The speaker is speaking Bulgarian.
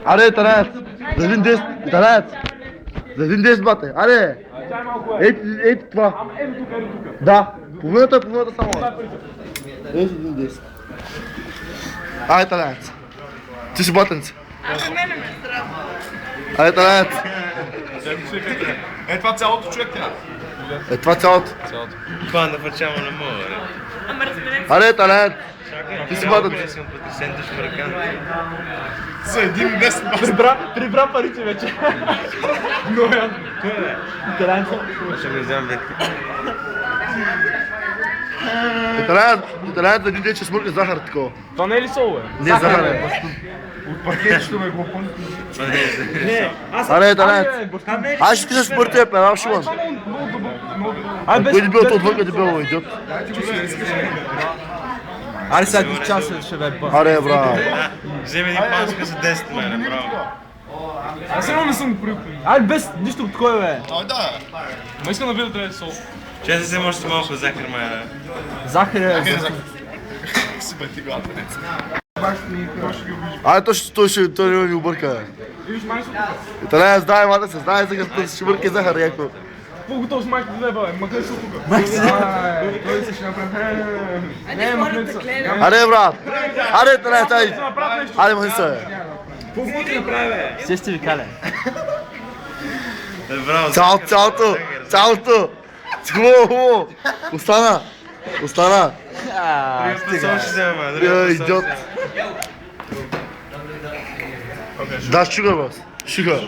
अरे तरह Zedin des bate. Are. Et tva. Da. Puvata samo. Zedin des. Aj talat. Ti si batens. Aj talat. E fa ciao tu čekaj. Et tva ciao. Quando facciamo l'amore? Are talat. Ti si batens. Sei un po' ti senti sprecato. Sve, dim desno. Прибра парите вече. Lasciami le zambe. Talat Zedin des smurka zahar tko. Това не е ли соло, бе? Не захар. Пакетчето ме го помни. Не, аз Are talat. Аз ще кажа спорт е пера Шимон. Кой е бил отвън къде бил идиот? Аре сега ти часа ще бе ба. Аре бра. Вземи един панчка за 10 мене, браво. Аз едно не съм го привикал. Аре без нищо от кой, бе. А, да. Ма искам да видя да трябва соло. Често се може малко захар, мене. Захар е... Си бе ти главата. Аре той не ми обърка. Таlat знае мата се, знае за като ще бърка захар яко. По-готов с майката да е, бе. Махне се от тук. Той се ще направи. Не, махне се. Аре брат. Аре Talat, ай. Аре махни се. Какво ти направи, бе? Все сте ви кале. Браво. Цялото. Хубаво. Остана. Само ще взема, Идиот. Да, шугар, бос. Шугар.